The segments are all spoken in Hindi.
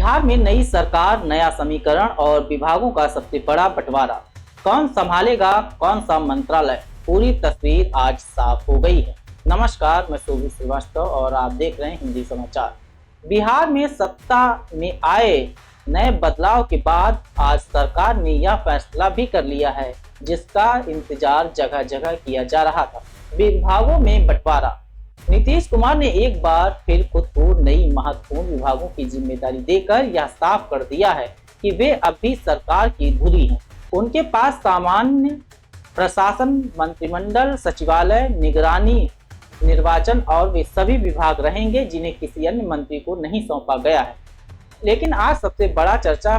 बिहार में नई सरकार, नया समीकरण और विभागों का सबसे बड़ा बंटवारा। कौन संभालेगा कौन सा मंत्रालय, पूरी तस्वीर आज साफ हो गई है। नमस्कार, मैं शोभित श्रीवास्तव और आप देख रहे हैं हिंदी समाचार। बिहार में सत्ता में आए नए बदलाव के बाद आज सरकार ने यह फैसला भी कर लिया है जिसका इंतजार जगह जगह किया जा रहा था, विभागों में बंटवारा। नीतीश कुमार ने एक बार फिर खुद को नई महत्वपूर्ण विभागों की जिम्मेदारी देकर यह साफ कर दिया है कि वे अब भी सरकार की धुरी हैं। उनके पास सामान्य प्रशासन, मंत्रिमंडल, सचिवालय, निगरानी, निर्वाचन और वे सभी विभाग रहेंगे जिन्हें किसी अन्य मंत्री को नहीं सौंपा गया है। लेकिन आज सबसे बड़ा चर्चा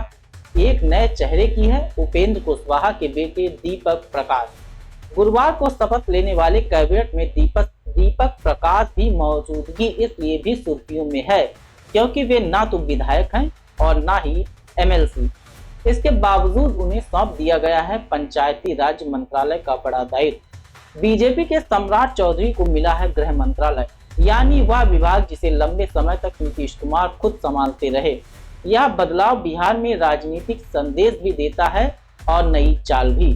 एक नए चेहरे की है, उपेंद्र कुशवाहा के बेटे दीपक प्रकाश। गुरुवार को शपथ लेने वाले कैबिनेट में दीपक प्रकाश की मौजूदगी इसलिए भी सुर्खियों में है क्योंकि वे ना तो विधायक हैं और ना ही एमएलसी। इसके बावजूद उन्हें सौंप दिया गया है पंचायती राज मंत्रालय का बड़ा दायित्व। बीजेपी के सम्राट चौधरी को मिला है गृह मंत्रालय, यानी वह विभाग जिसे लंबे समय तक नीतीश कुमार खुद संभालते रहे। यह बदलाव बिहार में राजनीतिक संदेश भी देता है और नई चाल भी।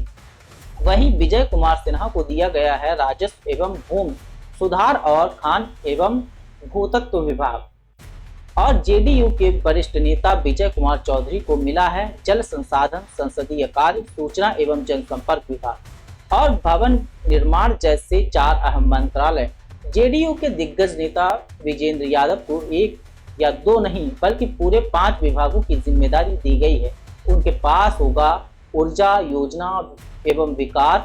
वहीं विजय कुमार सिन्हा को दिया गया है राजस्व एवं भूमि सुधार और खान एवं भूतत्व विभाग और जेडीयू के वरिष्ठ नेता विजय कुमार चौधरी को मिला है जल संसाधन, संसदीय कार्य, सूचना एवं जनसंपर्क विभाग और भवन निर्माण जैसे 4 अहम मंत्रालय। जेडीयू के दिग्गज नेता विजेंद्र यादव को 1 या 2 नहीं बल्कि पूरे 5 विभागों की जिम्मेदारी दी गई है। उनके पास होगा ऊर्जा, योजना एवं विकास,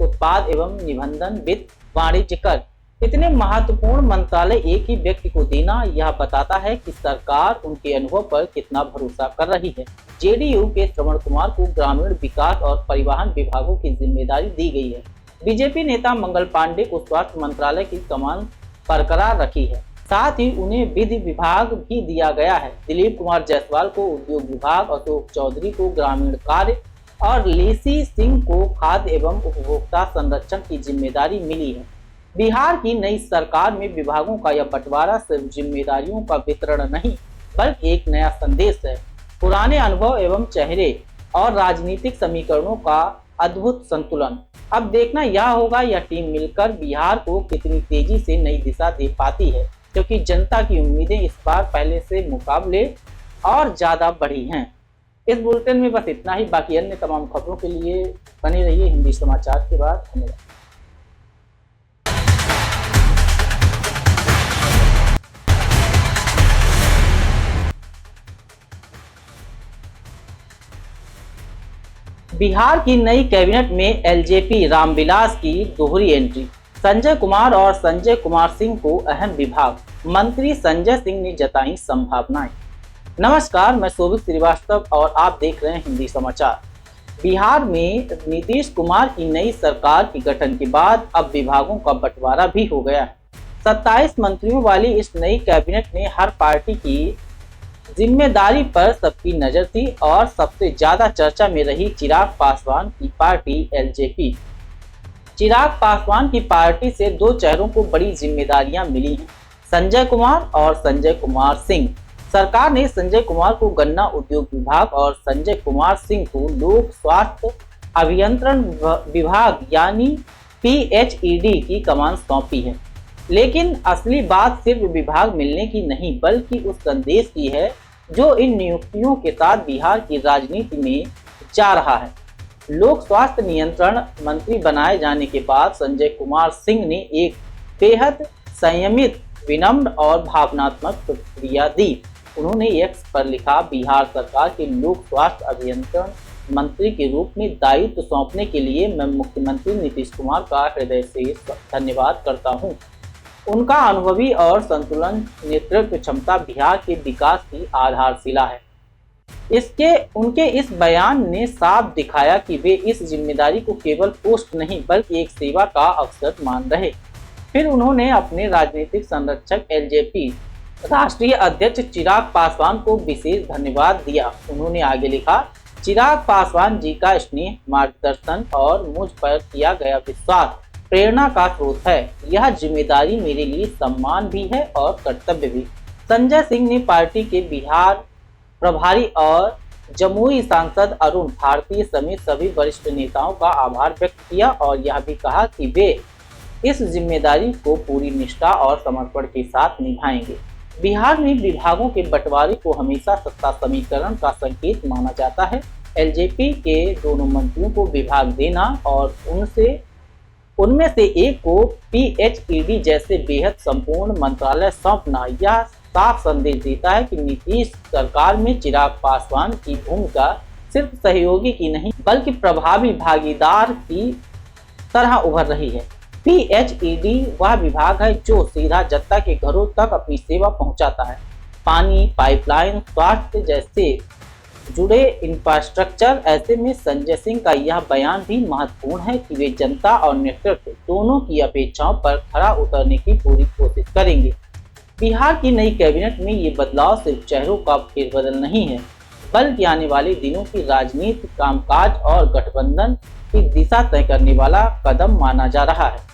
उत्पाद एवं निबंधन, वित्त, वाणिज्य कर। इतने महत्वपूर्ण मंत्रालय एक ही व्यक्ति को देना यह बताता है कि सरकार उनके अनुभव पर कितना भरोसा कर रही है। जेडीयू के श्रवण कुमार को ग्रामीण विकास और परिवहन विभागों की जिम्मेदारी दी गई है। बीजेपी नेता मंगल पांडे को स्वास्थ्य मंत्रालय की कमान बरकरार रखी है। साथ ही उन्हें विधि विभाग भी दिया गया है। दिलीप कुमार जायसवाल को उद्योग विभाग, अशोक चौधरी को ग्रामीण कार्य और लेसी सिंह को खाद्य एवं उपभोक्ता संरक्षण की जिम्मेदारी मिली है। बिहार की नई सरकार में विभागों का यह बंटवारा सिर्फ जिम्मेदारियों का वितरण नहीं बल्कि एक नया संदेश है। पुराने अनुभव एवं चेहरे और राजनीतिक समीकरणों का अद्भुत संतुलन। अब देखना यह होगा यह टीम मिलकर बिहार को कितनी तेजी से नई दिशा दे पाती है, क्योंकि जनता की उम्मीदें इस बार पहले से मुकाबले और ज्यादा बढ़ी हैं। इस बुलेटिन में बस इतना ही। बाकी अन्य तमाम खबरों के लिए बने रहिए हिंदी समाचार के बाद। धन्यवाद। बिहार की नई कैबिनेट में एलजेपी रामविलास की दोहरी एंट्री। संजय कुमार और संजय कुमार सिंह को अहम विभाग, मंत्री संजय सिंह ने जताई संभावनाएं। नमस्कार, मैं शोभित श्रीवास्तव और आप देख रहे हैं हिंदी समाचार। बिहार में नीतीश कुमार की नई सरकार के गठन के बाद अब विभागों का बंटवारा भी हो गया है। 27 मंत्रियों वाली इस नई कैबिनेट में हर पार्टी की जिम्मेदारी पर सबकी नजर थी और सबसे ज्यादा चर्चा में रही चिराग पासवान की पार्टी एलजेपी। चिराग पासवान की पार्टी से 2 चेहरों को बड़ी जिम्मेदारियां मिली हैं, संजय कुमार और संजय कुमार सिंह। सरकार ने संजय कुमार को गन्ना उद्योग विभाग और संजय कुमार सिंह को लोक स्वास्थ्य अभियंत्रण विभाग यानी पीएचईडी की कमान सौंपी है। लेकिन असली बात सिर्फ विभाग मिलने की नहीं बल्कि उस संदेश की है जो इन नियुक्तियों के साथ बिहार की राजनीति में जा रहा है। लोक स्वास्थ्य नियंत्रण मंत्री बनाए जाने के बाद संजय कुमार सिंह ने एक बेहद संयमित, विनम्र और भावनात्मक प्रतिक्रिया दी। उन्होंने एक्स पर लिखा, बिहार सरकार के लोक स्वास्थ्य अभियंत्रण मंत्री के रूप में दायित्व सौंपने के लिए मैं मुख्यमंत्री नीतीश कुमार का हृदय से धन्यवाद करता हूं। उनका अनुभवी और संतुलन नेतृत्व क्षमता बिहार के विकास की आधारशिला है। उनके इस बयान ने साफ दिखाया कि वे इस जिम्मेदारी को केवल पोस्ट नहीं बल्कि एक सेवा का अवसर मान रहे। फिर उन्होंने अपने राजनीतिक संरक्षक एलजेपी राष्ट्रीय अध्यक्ष चिराग पासवान को विशेष धन्यवाद दिया। उन्होंने आगे लिखा, चिराग पासवान जी का स्नेह, मार्गदर्शन और मुझ पर किया गया विश्वास प्रेरणा का स्रोत है। यह जिम्मेदारी मेरे लिए सम्मान भी है और कर्तव्य भी। संजय सिंह ने पार्टी के बिहार प्रभारी और जमुई सांसद अरुण भारती समेत सभी वरिष्ठ नेताओं का आभार व्यक्त किया और यह भी कहा कि वे इस जिम्मेदारी को पूरी निष्ठा और समर्पण के साथ निभाएंगे। बिहार में विभागों के बंटवारे को हमेशा सत्ता समीकरण का संकेत माना जाता है। एलजेपी के दोनों मंत्रियों को विभाग देना और उनमें से एक को पीएचईडी जैसे बेहद संपूर्ण मंत्रालय सौंपना यह साफ संदेश देता है कि नीतीश सरकार में चिराग पासवान की भूमिका सिर्फ सहयोगी की नहीं बल्कि प्रभावी भागीदार की तरह उभर रही है। पीएचईडी वह विभाग है जो सीधा जनता के घरों तक अपनी सेवा पहुंचाता है। पानी, पाइपलाइन, स्वास्थ्य जैसे जुड़े इंफ्रास्ट्रक्चर। ऐसे में संजय सिंह का यह बयान भी महत्वपूर्ण है कि वे जनता और नेतृत्व दोनों की अपेक्षाओं पर खरा उतरने की पूरी कोशिश करेंगे। बिहार की नई कैबिनेट में ये बदलाव सिर्फ चेहरों का फेरबदल नहीं है बल्कि आने वाले दिनों की राजनीति, कामकाज और गठबंधन की दिशा तय करने वाला कदम माना जा रहा है।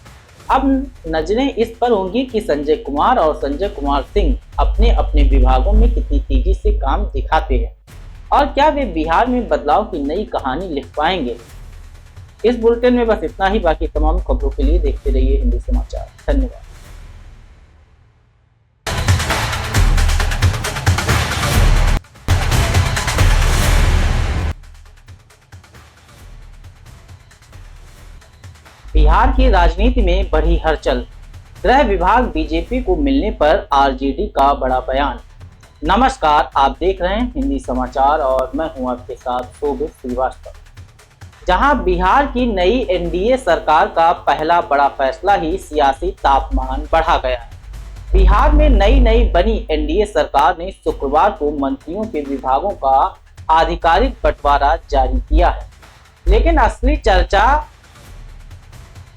अब नजरें इस पर होंगी कि संजय कुमार और संजय कुमार सिंह अपने अपने विभागों में कितनी तेजी से काम दिखाते हैं और क्या वे बिहार में बदलाव की नई कहानी लिख पाएंगे। इस बुलेटिन में बस इतना ही। बाकी तमाम खबरों के लिए देखते रहिए हिंदी समाचार। धन्यवाद। बिहार की राजनीति में बढ़ी हलचल। गृह विभाग बीजेपी को मिलने पर आरजेडी का बड़ा बयान। नमस्कार, आप देख रहे हैं हिंदी समाचार और मैं हूं आपके साथ शोभित श्रीवास्तव। जहां बिहार की नई एनडीए सरकार का पहला बड़ा फैसला ही सियासी तापमान बढ़ा गया है। बिहार में नई बनी एनडीए सरकार ने शुक्रवार को मंत्रियों के विभागों का आधिकारिक बंटवारा जारी किया है, लेकिन असली चर्चा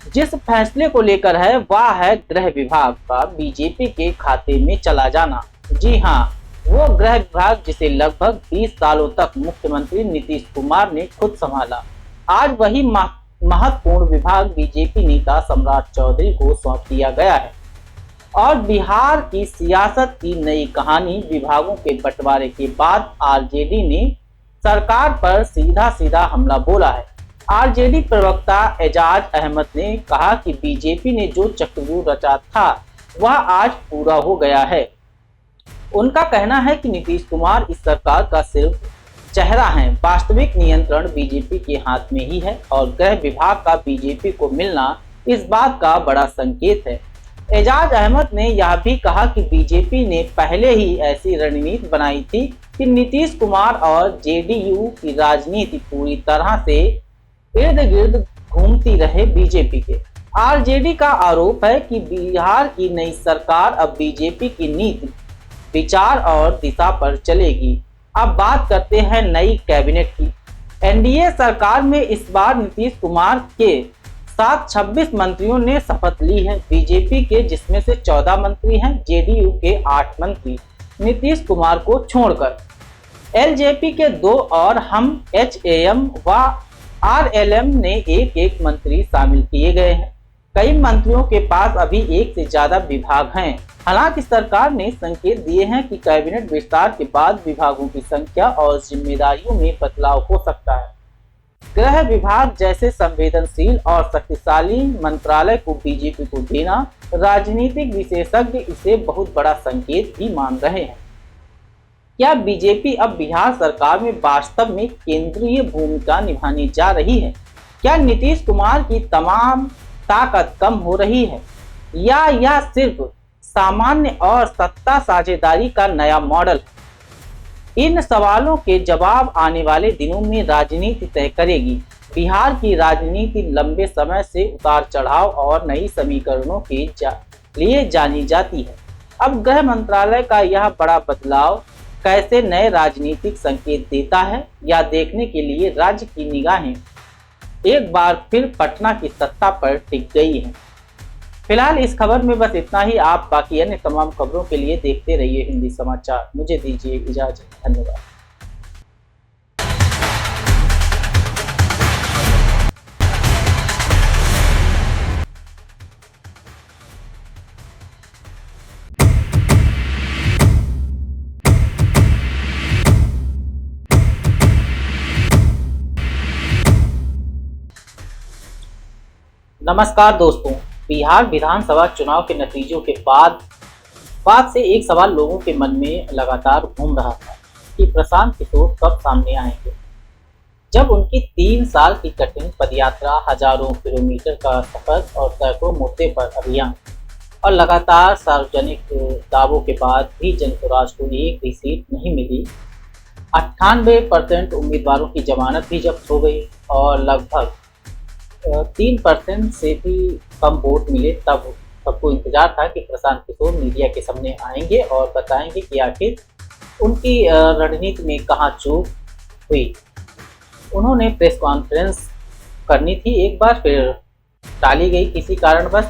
जिस फैसले को लेकर है वह है गृह विभाग का बीजेपी के खाते में चला जाना। जी हां, वो गृह विभाग जिसे लगभग 20 सालों तक मुख्यमंत्री नीतीश कुमार ने खुद संभाला, आज वही महत्वपूर्ण विभाग बीजेपी नेता सम्राट चौधरी को सौंप दिया गया है। और बिहार की सियासत की नई कहानी। विभागों के बंटवारे के बाद आरजेडी ने सरकार पर सीधा हमला बोला है। आरजेडी प्रवक्ता एजाज अहमद ने कहा कि बीजेपी ने जो चक्रव्यूह रचा था वह आज पूरा हो गया है। उनका कहना है कि नीतीश कुमार इस सरकार का सिर्फ चेहरा है, वास्तविक नियंत्रण बीजेपी के हाथ में ही है और गृह विभाग का बीजेपी को मिलना इस बात का बड़ा संकेत है। एजाज अहमद ने यह भी कहा कि बीजेपी ने पहले ही ऐसी रणनीति बनाई थी कि नीतीश कुमार और जेडीयू की राजनीति पूरी तरह से इर्द गिर्द घूमती रहे बीजेपी के। आरजेडी का आरोप है कि बिहार की नई सरकार अब बीजेपी की नीति, विचार और दिशा पर चलेगी। अब बात करते हैं नई कैबिनेट की। एनडीए सरकार में इस बार नीतीश कुमार के साथ 26 मंत्रियों ने शपथ ली है। बीजेपी के जिसमें से 14 मंत्री हैं, जेडीयू के 8 मंत्री नीतीश कुमार को छोड़कर। एलजेपी के 2 और हम एचएएम व आरएलएम ने एक मंत्री शामिल किए गए हैं। कई मंत्रियों के पास अभी एक से ज्यादा विभाग हैं। हालांकि सरकार ने संकेत दिए हैं कि कैबिनेट विस्तार के बाद विभागों की संख्या और जिम्मेदारियों में बदलाव हो सकता है। गृह विभाग जैसे संवेदनशील और शक्तिशाली मंत्रालय को बीजेपी को देना राजनीतिक विशेषज्ञ इसे बहुत बड़ा संकेत भी मान रहे हैं। क्या बीजेपी अब बिहार सरकार में वास्तव में केंद्रीय भूमिका निभाने जा रही है? क्या नीतीश कुमार की तमाम ताकत कम हो रही है या यह सिर्फ सामान्य और सत्ता साझेदारी का नया मॉडल? इन सवालों के जवाब आने वाले दिनों में राजनीति तय करेगी। बिहार की राजनीति लंबे समय से उतार चढ़ाव और नई समीकरणों के लिए जानी जाती है। अब गृह मंत्रालय का यह बड़ा बदलाव कैसे नए राजनीतिक संकेत देता है, या देखने के लिए राज्य की निगाहें एक बार फिर पटना की सत्ता पर टिक गई हैं। फिलहाल इस खबर में बस इतना ही। आप बाकी अन्य तमाम खबरों के लिए देखते रहिए हिंदी समाचार। मुझे दीजिए इजाजत। धन्यवाद। नमस्कार दोस्तों। बिहार विधानसभा चुनाव के नतीजों के बाद से एक सवाल लोगों के मन में लगातार घूम रहा था कि प्रशांत किशोर कब सामने आएंगे। जब उनकी 3 साल की कठिन पदयात्रा, हजारों किलोमीटर का सफर और सैकड़ों मुद्दे पर अभियान और लगातार सार्वजनिक दावों के बाद भी जनसुराज को एक भी सीट नहीं मिली, 98% उम्मीदवारों की जमानत भी जब्त हो गई और लगभग 3% से भी कम वोट मिले, तब सबको इंतजार था कि प्रशांत किशोर मीडिया के सामने आएंगे और बताएंगे कि आखिर उनकी रणनीति में कहाँ चूक हुई। उन्होंने प्रेस कॉन्फ्रेंस करनी थी एक बार, फिर टाली गई किसी कारणवश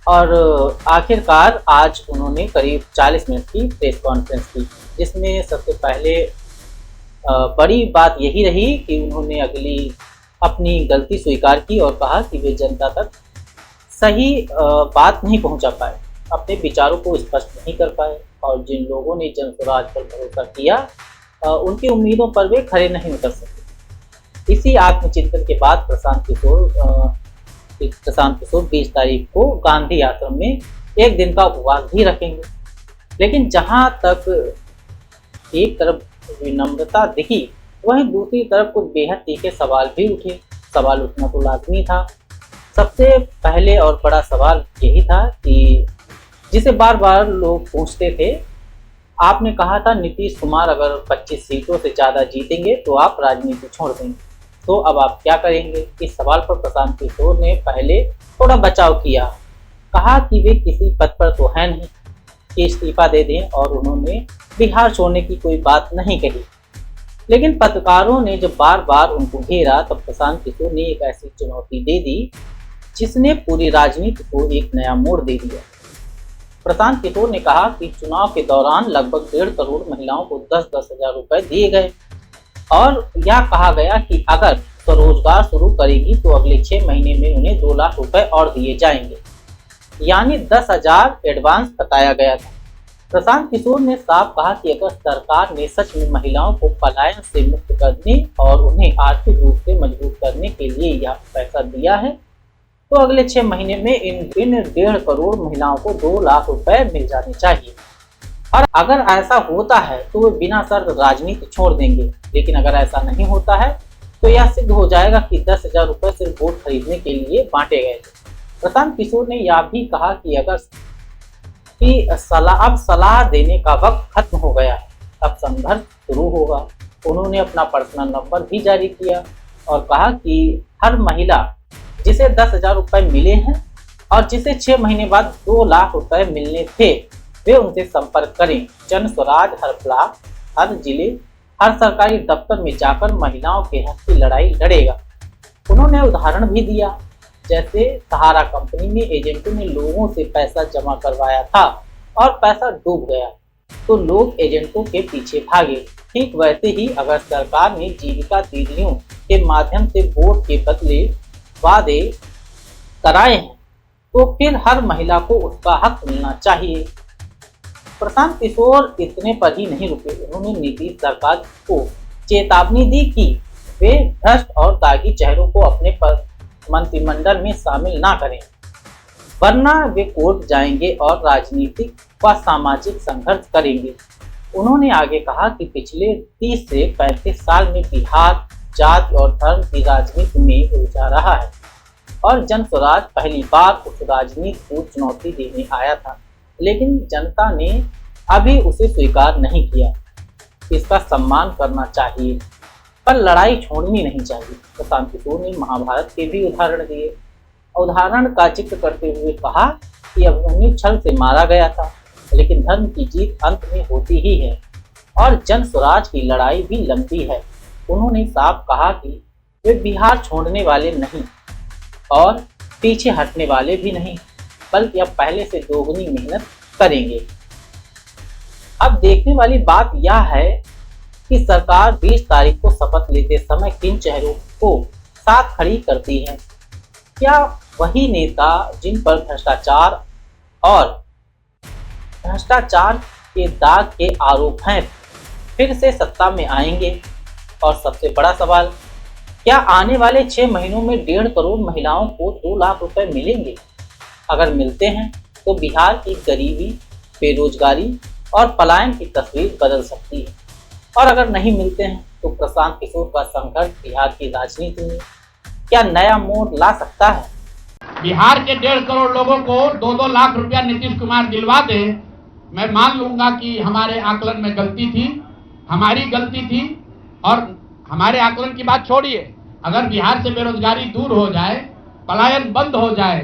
और आखिरकार आज उन्होंने करीब 40 मिनट की प्रेस कॉन्फ्रेंस की, जिसमें सबसे पहले बड़ी बात यही रही कि उन्होंने अपनी गलती स्वीकार की और कहा कि वे जनता तक सही बात नहीं पहुंचा पाए, अपने विचारों को स्पष्ट नहीं कर पाए और जिन लोगों ने जनसुराज पर भरोसा किया उनकी उम्मीदों पर वे खरे नहीं उतर सके। इसी आत्मचिंतन के बाद प्रशांत किशोर 20 तारीख को गांधी आश्रम में एक दिन का उपवास भी रखेंगे। लेकिन जहां तक एक तरफ विनम्रता दिखी, वहीं दूसरी तरफ कुछ बेहद तीखे सवाल भी उठे। सवाल उठना तो लाजमी था। सबसे पहले और बड़ा सवाल यही था कि जिसे बार बार लोग पूछते थे, आपने कहा था नीतीश कुमार अगर 25 सीटों से ज़्यादा जीतेंगे तो आप राजनीति छोड़ देंगे, तो अब आप क्या करेंगे। इस सवाल पर प्रशांत किशोर ने पहले थोड़ा बचाव किया, कहा कि वे किसी पद पर तो है नहीं कि इस्तीफा दे दें और उन्होंने बिहार छोड़ने की कोई बात नहीं कही। लेकिन पत्रकारों ने जब बार बार उनको घेरा, तब प्रशांत किशोर ने एक ऐसी चुनौती दे दी जिसने पूरी राजनीति को एक नया मोड़ दे दिया। प्रशांत किशोर ने कहा कि चुनाव के दौरान लगभग 1.5 करोड़ महिलाओं को 10-10 हजार रुपए दिए गए और यह कहा गया कि अगर स्वरोजगार शुरू करेगी तो अगले 6 महीने में उन्हें 2 लाख रुपए और दिए जाएंगे, यानी 10,000 एडवांस बताया गया था। प्रशांत किशोर ने साफ कहा कि अगर सरकार ने सच में महिलाओं को पलायन से मुक्त करने और उन्हें आर्थिक रूप से मजबूत करने के लिए यह पैसा दिया है, तो अगले 6 महीने में इन 1.5 करोड़ महिलाओं को 2 लाख रुपए मिल जाने चाहिए। और अगर ऐसा होता है तो वे बिना शर्त राजनीति छोड़ देंगे। लेकिन अगर ऐसा नहीं होता है तो यह सिद्ध हो जाएगा कि 10,000 रुपए सिर्फ वोट खरीदने के लिए बांटे गए थे। प्रशांत किशोर ने यह भी कहा कि अब सलाह देने का वक्त खत्म हो गया है, अब संघर्ष शुरू होगा। उन्होंने अपना पर्सनल नंबर भी जारी किया और कहा कि हर महिला जिसे 10,000 रुपए मिले हैं और जिसे 6 महीने बाद 2 लाख रुपए मिलने थे, वे उनसे संपर्क करें। जन स्वराज हर ब्लॉक, हर जिले, हर सरकारी दफ्तर में जाकर महिलाओं के हक की लड़ाई लड़ेगा। उन्होंने उदाहरण भी दिया, जैसे सहारा कंपनी में एजेंटों ने लोगों से पैसा जमा करवाया था और पैसा डूब गया तो लोग एजेंटों के पीछे भागे। ठीक वैसे ही अगर सरकार ने जीविका दीदियों के माध्यम से वोट के बदले वादे कराए हैं तो फिर हर महिला को उसका हक मिलना चाहिए। प्रशांत किशोर इतने पर ही नहीं रुके। उन्होंने नीतीश सरकार को चेतावनी दी कि वे भ्रष्ट और दागी चेहरों को अपने मंत्रिमंडल में शामिल ना करें, वरना वे कोर्ट जाएंगे और राजनीतिक व सामाजिक संघर्ष करेंगे। उन्होंने आगे कहा कि पिछले 30 से 35 साल में बिहार जाति और धर्म की राजनीति में उलझा रहा है और जन स्वराज पहली बार उस राजनीति को चुनौती देने आया था, लेकिन जनता ने अभी उसे स्वीकार नहीं किया। इसका सम्मान करना चाहिए पर लड़ाई छोड़नी नहीं चाहिए। प्रशांत किशोर ने महाभारत के भी उदाहरण दिए। उदाहरण का जिक्र करते हुए कहा कि अभिमन्यु छल से मारा गया था, लेकिन धर्म की जीत अंत में होती ही है और जन स्वराज की लड़ाई भी लंबी है। उन्होंने साफ कहा कि वे बिहार छोड़ने वाले नहीं और पीछे हटने वाले भी नहीं, बल्कि अब पहले से दोगुनी मेहनत करेंगे। अब देखने वाली बात यह है कि सरकार 20 तारीख को शपथ लेते समय किन चेहरों को साथ खड़ी करती है। क्या वही नेता जिन पर भ्रष्टाचार के दाग के आरोप हैं फिर से सत्ता में आएंगे? और सबसे बड़ा सवाल, क्या आने वाले 6 महीनों में 1.5 करोड़ महिलाओं को 2 लाख रुपए मिलेंगे? अगर मिलते हैं तो बिहार की गरीबी, बेरोजगारी और पलायन की तस्वीर बदल सकती है। और अगर नहीं मिलते हैं तो प्रशांत किशोर का संघर्ष बिहार की राजनीति में क्या नया मोड़ ला सकता है? बिहार के 1.5 करोड़ लोगों को 2-2 लाख रुपया नीतीश कुमार दिलवा दे, मैं मान लूंगा कि हमारे आकलन में गलती थी, हमारी गलती थी। और हमारे आकलन की बात छोड़िए, अगर बिहार से बेरोजगारी दूर हो जाए, पलायन बंद हो जाए,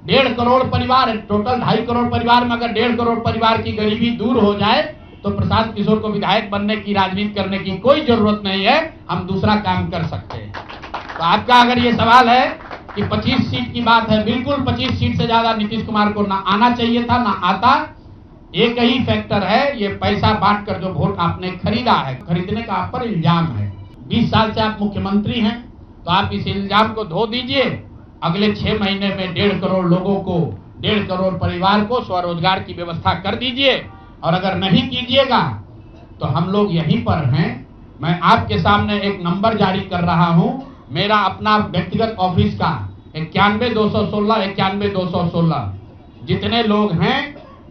1.5 करोड़ परिवार, टोटल 2.5 करोड़ परिवार में अगर 1.5 करोड़ परिवार की गरीबी दूर हो जाए, तो प्रशांत किशोर को विधायक बनने की, राजनीति करने की कोई जरूरत नहीं है। हम दूसरा काम कर सकते हैं। तो आपका अगर ये सवाल है कि 25 सीट की बात है, बिल्कुल 25 सीट से ज्यादा नीतीश कुमार को ना आना चाहिए था, ना आता। एक ही फैक्टर है, ये पैसा बांटकर जो वोट आपने खरीदा है, खरीदने का आप पर इल्जाम है। 20 साल से आप मुख्यमंत्री हैं, तो आप इस इल्जाम को धो दीजिए। अगले 6 महीने में 1.5 करोड़ लोगों को, 1.5 करोड़ परिवार को स्वरोजगार की व्यवस्था कर दीजिए। और अगर नहीं कीजिएगा तो हम लोग यहीं पर हैं। मैं आपके सामने एक नंबर जारी कर रहा हूं, मेरा अपना व्यक्तिगत ऑफिस का 91-216, 91-216। जितने लोग हैं,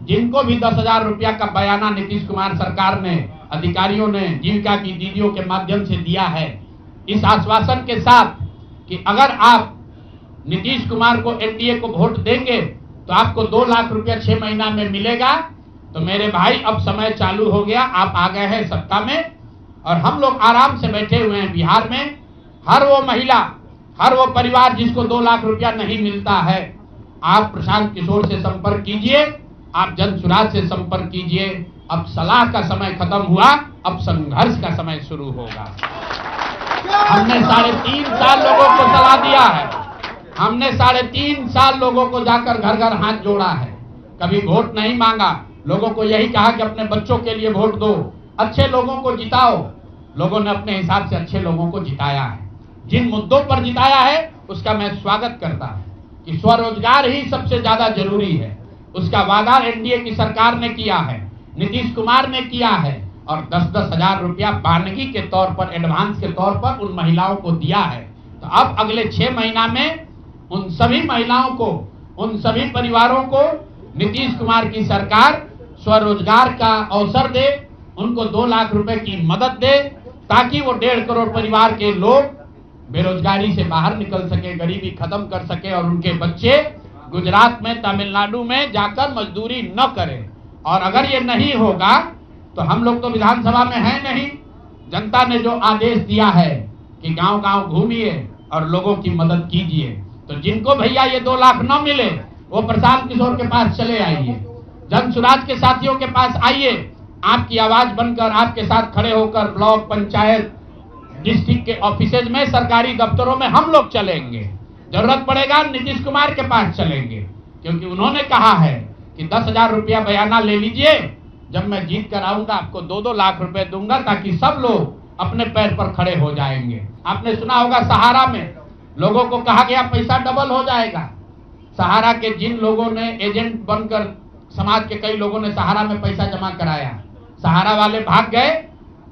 जिनको भी 10,000 रुपया का बयाना नीतीश कुमार सरकार ने, अधिकारियों ने, जीविका की दीदियों के माध्यम से दिया है, इस आश्वासन के साथ कि अगर आप नीतीश कुमार को, एनडीए को वोट देंगे तो आपको 2 लाख रुपया 6 महीना में मिलेगा। तो मेरे भाई, अब समय चालू हो गया, आप आ गए हैं सत्ता में और हम लोग आराम से बैठे हुए हैं बिहार में। हर वो महिला, हर वो परिवार जिसको 2 लाख रुपया नहीं मिलता है, आप प्रशांत किशोर से संपर्क कीजिए, आप जनसुराज से संपर्क कीजिए। अब सलाह का समय खत्म हुआ, अब संघर्ष का समय शुरू होगा। हमने 3.5 साल लोगों को सलाह दिया है, हमने 3.5 साल लोगों को जाकर घर घर हाथ जोड़ा है, कभी वोट नहीं मांगा। लोगों को यही कहा कि अपने बच्चों के लिए वोट दो, अच्छे लोगों को जिताओ। लोगों ने अपने हिसाब से अच्छे लोगों को जिताया है। जिन मुद्दों पर जिताया है उसका मैं स्वागत करता हूं कि स्वरोजगार ही सबसे ज्यादा जरूरी है। उसका वादा एनडीए की सरकार ने किया है, नीतीश कुमार ने किया है, और 10-10 हजार रुपया बानगी के तौर पर, एडवांस के तौर पर उन महिलाओं को दिया है। तो अब अगले 6 महीना में उन सभी महिलाओं को, उन सभी परिवारों को नीतीश कुमार की सरकार स्वरोजगार का अवसर दे, उनको 2 लाख रुपए की मदद दे, ताकि वो 1.5 करोड़ परिवार के लोग बेरोजगारी से बाहर निकल सके, गरीबी खत्म कर सके और उनके बच्चे गुजरात में, तमिलनाडु में जाकर मजदूरी न करें। और अगर ये नहीं होगा तो हम लोग तो विधानसभा में हैं नहीं। जनता ने जो आदेश दिया है कि गांव गांव घूमिए और लोगों की मदद कीजिए, तो जिनको भैया ये 2 लाख न मिले वो प्रशांत किशोर के पास चले आइए, जनसुराज के साथियों के पास आइए। आपकी आवाज बनकर, आपके साथ खड़े होकर ब्लॉक, पंचायत, डिस्ट्रिक्ट के ऑफिसेज में, सरकारी दफ्तरों में हम लोग चलेंगे। जरूरत पड़ेगा नीतीश कुमार के पास चलेंगे, क्योंकि उन्होंने कहा है कि 10,000 रुपया बयाना ले लीजिए, जब मैं जीत कर आऊंगा आपको 2-2 लाख रुपए दूंगा, ताकि सब लोग अपने पैर पर खड़े हो जाएंगे। आपने सुना होगा सहारा में लोगों को कहा गया पैसा डबल हो जाएगा। सहारा के जिन लोगों ने एजेंट बनकर, समाज के कई लोगों ने सहारा में पैसा जमा कराया, सहारा वाले भाग गए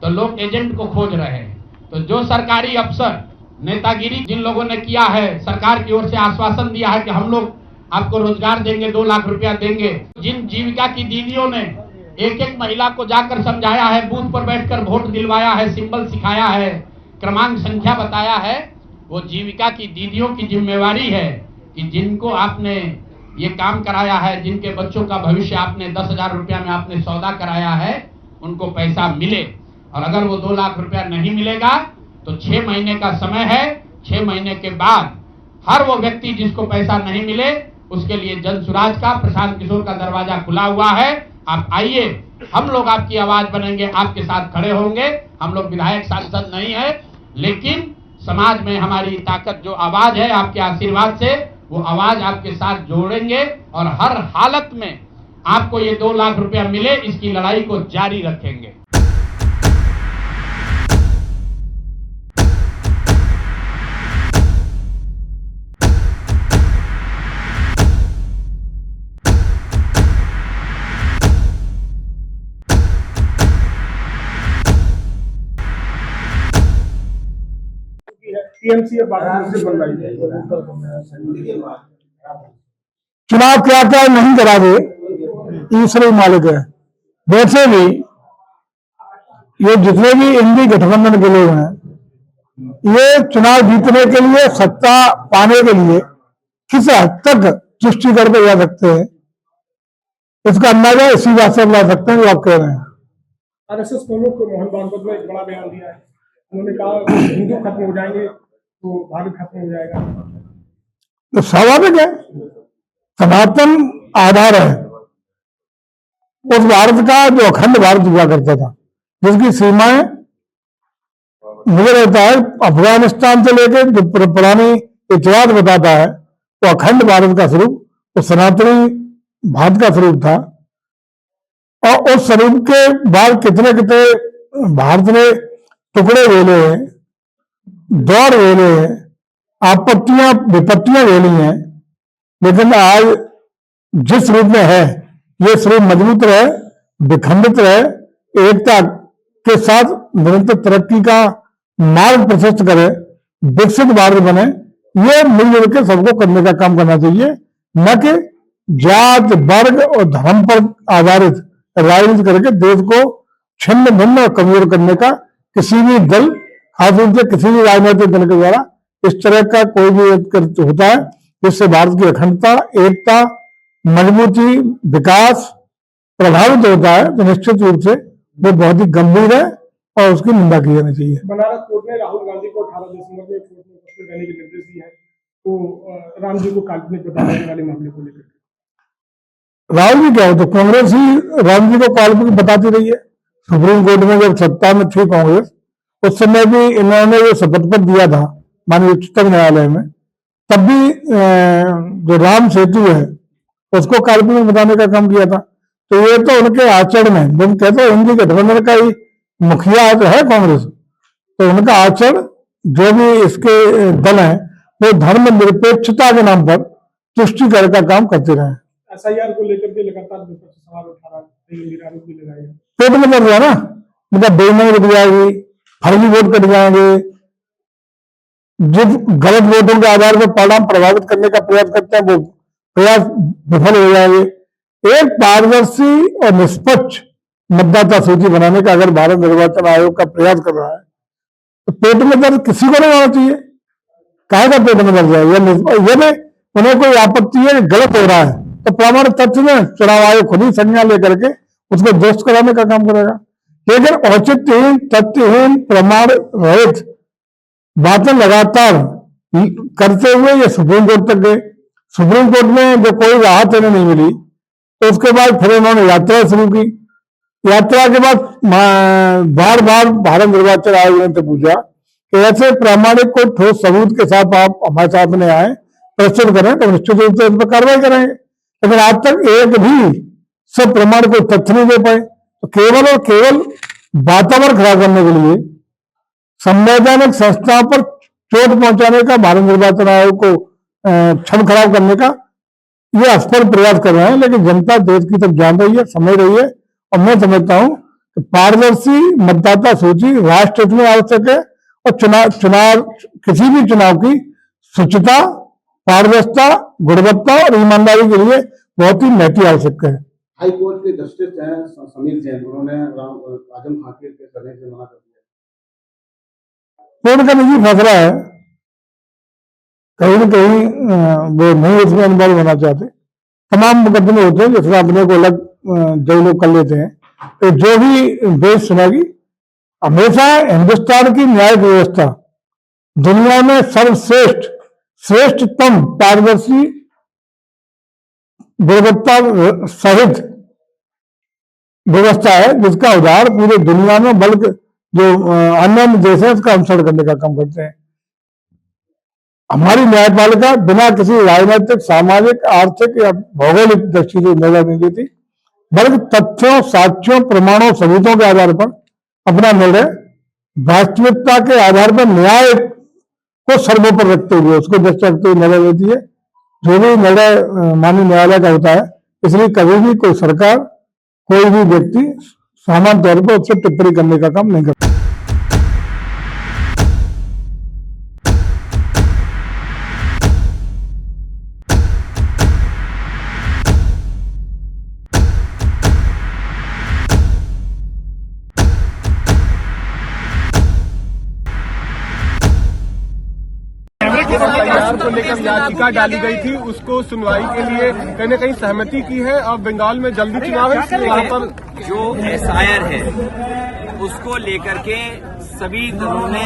तो लोग एजेंट को खोज रहे हैं। तो जो सरकारी अफसर, नेतागिरी जिन लोगों ने किया है, सरकार की ओर से आश्वासन दिया है कि हम लोग आपको रोजगार देंगे, 2 लाख रुपया देंगे, जिन जीविका की दीदियों ने एक एक महिला को जाकर समझाया है, बूथ पर बैठकर वोट दिलवाया है, सिंबल सिखाया है, क्रमांक संख्या बताया है, वो जीविका की दीदियों की जिम्मेवारी है कि जिनको आपने ये काम कराया है, जिनके बच्चों का भविष्य आपने 10,000 रुपया में आपने सौदा कराया है, उनको पैसा मिले। और अगर वो 2 लाख रुपया नहीं मिलेगा तो 6 महीने का समय है। 6 महीने के बाद हर वो व्यक्ति जिसको पैसा नहीं मिले, उसके लिए जनसुराज का, प्रशांत किशोर का दरवाजा खुला हुआ है। आप आइए, हम लोग आपकी आवाज बनेंगे, आपके साथ खड़े होंगे। हम लोग विधायक, सांसद नहीं है, लेकिन समाज में हमारी ताकत, जो आवाज है, आपके आशीर्वाद से वो आवाज आपके साथ जोड़ेंगे और हर हालत में आपको ये 2 लाख रुपया मिले, इसकी लड़ाई को जारी रखेंगे। टीएमसी अब बात से बन रही है। चुनाव क्या क्या नहीं करा दे, ईश्वरी मालिक है। वैसे भी ये जितने भी इंडी गठबंधन के लोग हैं, ये चुनाव जीतने के लिए, सत्ता पाने के लिए किस हद तक तुष्टिकरण पे जा सकते हैं, इसका अंदाजा इसी बात से हम ला सकते हैं जो आप कह रहे हैं। आरएसएस प्रमुख मोहन भागवत ने एक बड़ा बयान दिया है। उन्होंने कहा हिंदू खत्म हो जाएंगे तो भारत खत्म हो जाएगा। तो स्वाभाविक है, सनातन आधार है उस भारत का जो अखंड भारत हुआ करता था, जिसकी सीमाएं मुझे लगता है अफगानिस्तान से लेकर जो पुरानी इतिहास बताता है, वो अखंड भारत का स्वरूप, वो सनातनी भारत का स्वरूप था। और उस स्वरूप के बाद कितने कितने भारत ने टुकड़े झेले हैं, दौर झेले हैं, आपत्तियां विपत्तियां झेली हैं, लेकिन आज जिस रूप में है, ये स्वरूप मजबूत रहे, विखंडित रहे, एकता के साथ निरंतर तरक्की का मार्ग प्रशस्त करे, विकसित भारत बने, ये मिलजुल के सबको करने का काम करना चाहिए, न कि जात वर्ग और धर्म पर आधारित राजनीति करके देश को छिन्न भिन्न और कमजोर करने का किसी भी दल, खासतौर से किसी भी राजनीतिक दल के द्वारा इस तरह का कोई भी होता है, जिससे भारत की अखंडता, एकता, मजबूती, विकास प्रभावित होता है, तो निश्चित रूप से वो बहुत ही गंभीर है और उसकी निंदा की जानी चाहिए। बनारस कोर्ट ने राहुल गांधी को 18 दिसंबर में कोर्ट में उपस्थित रहने के निर्देश दिए हैं, तो राम जी को काल्पनिक बताने वाले मामले को लेकर राहुल जी क्या हो, तो कांग्रेस ही राम जी को काल्पनिक बताती रही है। सुप्रीम कोर्ट में जब सत्ता में थी कांग्रेस, उस समय भी इन्होंने जो शपथ पत्र दिया था माननीय उच्चतम न्यायालय में, तब भी जो राम सेतु है उसको काल्पनिक बताने का काम किया था। तो ये तो उनके आचरण में, जब कहते हैं इंडी गठबंधन का ही मुखिया तो है कांग्रेस, तो उनका आचरण, जो भी इसके दल हैं, वो धर्मनिरपेक्षता के नाम पर तुष्टिकरण का काम करते रहे। एसआईआर को लेकर के लगातार विपक्ष सवाल उठा रहा है, आरोप भी लगाए। पेट में दर्द है ना, मतलब बेईमानी रुक जाएगी, फर्जी वोट कट जाएंगे, जिस गलत वोटों के आधार पर परिणाम प्रभावित करने का प्रयास करते हैं वो प्रयास विफल हो जाएंगे। एक पारदर्शी और निष्पक्ष मतदाता सूची बनाने का अगर भारत निर्वाचन आयोग का प्रयास कर रहा है, तो पेट में दर्द किसी को नहीं होना चाहिए। काहे का पेट में दर्द है, यदि उन्हें कोई आपत्ति है गलत हो रहा है, तो प्रामाणिक तथ्य में चुनाव आयोग खुद ही संज्ञा लेकर के उसको दुरुस्त कराने का काम करेगा। लेकिन औचित्यहीन, तथ्यहीन, प्रमाण रहित बातें लगातार करते हुए ये सुप्रीम कोर्ट तक गए। सुप्रीम कोर्ट में जो कोई राहत इन्हें नहीं मिली, तो उसके बाद फिर उन्होंने यात्रा शुरू की। यात्रा के बाद बार बार भारत निर्वाचन आयोग ने पूछा कि ऐसे प्रामाणिक कोई ठोस सबूत के साथ आप हमारे सामने आए, प्रस्तुत करें, तो निश्चित रूप से इस पर कार्रवाई करेंगे। लेकिन आज तक एक भी सब प्रमाण को तथ्य नहीं दे पाए, तो केवल और केवल वातावरण खराब करने के लिए, संवैधानिक संस्थाओं पर चोट पहुंचाने का, भारत निर्वाचन आयोग को क्षण खराब करने का ये असफल प्रयास कर रहे हैं। लेकिन जनता देश की तरफ जान रही है, समझ रही है, और मैं समझता हूं कि पारदर्शी मतदाता सूची राष्ट्र हित में आवश्यक है, और चुनाव किसी भी चुनाव की शुचिता, पारदर्शिता, गुणवत्ता और ईमानदारी के लिए बहुत ही महत्व आवश्यक है। हाई कोर्ट के जस्टिस हैं समीर जैन, उन्होंने आजम खान के करने से मना कर दिया। कोर्ट का निजी फैसला है, कहीं न कहीं वो नहीं उसमें इन्वॉल्व होना चाहते। तमाम मुकदमे होते हैं जिसमें अपने को अलग जो लोग कर लेते हैं, तो जो भी बेस सुनेगी, हमेशा हिंदुस्तान की न्यायिक व्यवस्था दुनिया में सर्वश्रेष्ठ, श्रेष्ठतम, पारदर्शी, गुणवत्ता सहित व्यवस्था है, जिसका उदाहरण पूरे दुनिया में, बल्कि जो अन्य देश है उसका अनुसरण करने का काम करते हैं। हमारी न्यायपालिका बिना किसी राजनीतिक, सामाजिक, आर्थिक या भौगोलिक दृष्टि से निर्णय नहीं देती, बल्कि तथ्यों, साक्ष्यों, प्रमाणों, सबूतों के आधार पर अपना निर्णय वास्तविकता के आधार पर न्याय को सर्वोपरि रखते हुए, उसको दृष्टि रखते हुए निर्णय देती है। जो भी निर्णय माननीय न्यायालय का होता है, इसलिए कभी भी कोई सरकार, कोई भी व्यक्ति सामान्य तौर पर उससे टिप्पणी करने का काम नहीं करता। एफआईआर को लेकर याचिका डाली गई थी, उसको सुनवाई के लिए कहीं न कहीं सहमति की है और बंगाल में जल्दी चुनाव है, इसलिए यहाँ पर जो एसआईआर है उसको लेकर के सभी दलों ने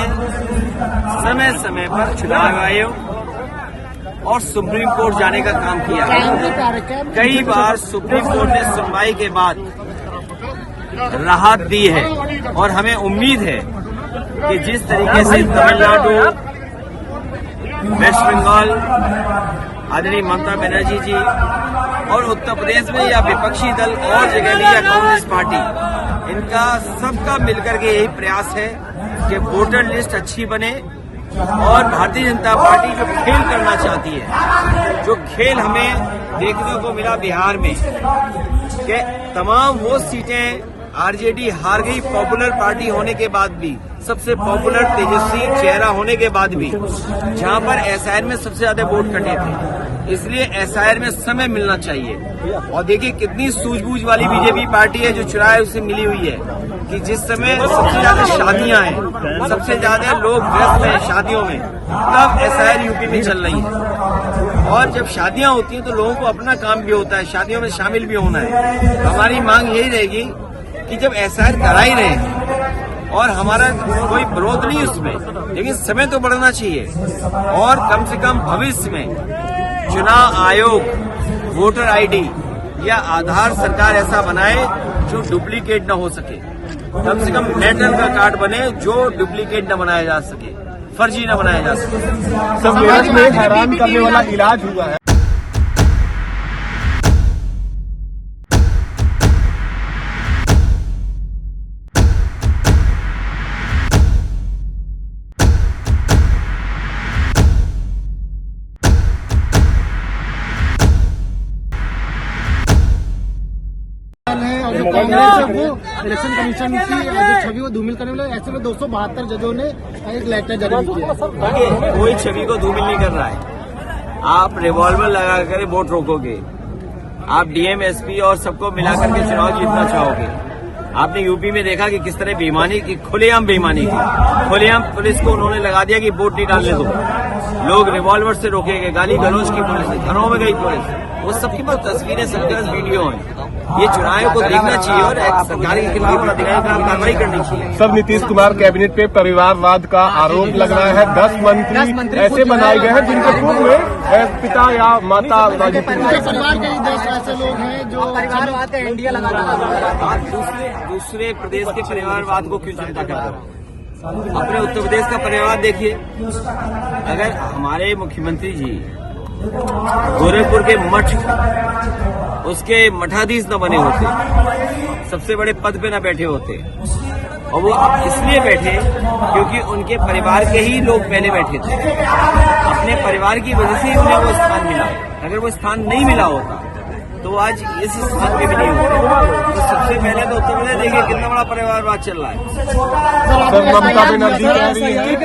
समय समय पर चुनाव आयोग और सुप्रीम कोर्ट जाने का काम किया है। कई बार सुप्रीम कोर्ट ने सुनवाई के बाद राहत दी है और हमें उम्मीद है कि जिस तरीके से तमिलनाडु, वेस्ट बंगाल, आदरणीय ममता बनर्जी जी और उत्तर प्रदेश में या विपक्षी दल और जगह भी या कांग्रेस पार्टी, इनका सबका मिलकर के यही प्रयास है कि वोटर लिस्ट अच्छी बने और भारतीय जनता पार्टी जो खेल करना चाहती है, जो खेल हमें देखने को मिला बिहार में कि तमाम वो सीटें आरजेडी हार गई, पॉपुलर पार्टी होने के बाद भी, सबसे पॉपुलर तेजस्वी चेहरा होने के बाद भी, जहां पर एसआईआर में सबसे ज्यादा वोट कटे थे। इसलिए एसआईआर में समय मिलना चाहिए। और देखिए कितनी सूझबूझ वाली बीजेपी पार्टी है जो चुनाव से मिली हुई है कि जिस समय सबसे ज्यादा शादियां हैं, सबसे ज्यादा लोग व्यस्त हैं शादियों में, तब एसआईआर यूपी में चल रही है। और जब शादियां होती हैं तो लोगों को अपना काम भी होता है, शादियों में शामिल भी होना है। हमारी मांग यही रहेगी कि जब एसआईआर करा ही रहे और हमारा कोई विरोध नहीं उसमें, लेकिन समय तो बढ़ना चाहिए और कम से कम भविष्य में चुनाव आयोग वोटर आईडी या आधार सरकार ऐसा बनाए जो डुप्लीकेट न हो सके। कम से कम मेटल का कार्ड बने जो डुप्लीकेट न बनाया जा सके, फर्जी न बनाया जा सके। सब मेरठ में हैरान करने वाला इलाज हुआ है। इलेक्शन कमीशन की जो छवि को धूमिल करने वाले ऐसे में 272 जजों ने एक लेटर जारी किया। देखिए कोई छवि को धूमिल नहीं कर रहा है। आप रिवॉल्वर लगा कर वोट रोकोगे, आप डीएम, एसपी और सबको मिला करके चुनाव जीतना चाहोगे। आपने यूपी में देखा कि किस तरह बेईमानी की, खुलेआम बेईमानी की, खुलेआम पुलिस को उन्होंने लगा दिया कि वोट नहीं डालने दो। लोग रिवॉल्वर से रोके गए, गाली गलौज की पुलिस, घरों में गई पुलिस, वो सबकी पास तस्वीरें, सबके पास वीडियो हैं। ये चुनाव को देखना चाहिए और सरकारी के खिलाफ अधिकारी पर कार्रवाई करनी चाहिए। सब नीतीश कुमार कैबिनेट पे परिवारवाद का आरोप लग रहा है। 10 मंत्री ऐसे बनाए गए हैं जिनके पूर्व में पिता या माता परिवार के 10 ऐसे लोग हैं जो परिवारवाद का इंडिया लगा रहा है। दूसरे प्रदेश के परिवारवाद को क्यों चिंता कर रहे हैं? अपने उत्तर प्रदेश का परिवारवाद देखिए। अगर हमारे मुख्यमंत्री जी गोरखपुर के मठ, उसके मठाधीश न बने होते, सबसे बड़े पद पे न बैठे होते, और वो इसलिए बैठे क्योंकि उनके परिवार के ही लोग पहले बैठे थे, अपने परिवार की वजह से उन्हें वो स्थान मिला। अगर वो स्थान नहीं मिला होता तो आज इस स्थान पे भी नहीं होता। तो सबसे पहले तो उत्तर प्रदेश देखिए कितना बड़ा परिवारवाद चल रहा है। ममता बनर्जी कह रही है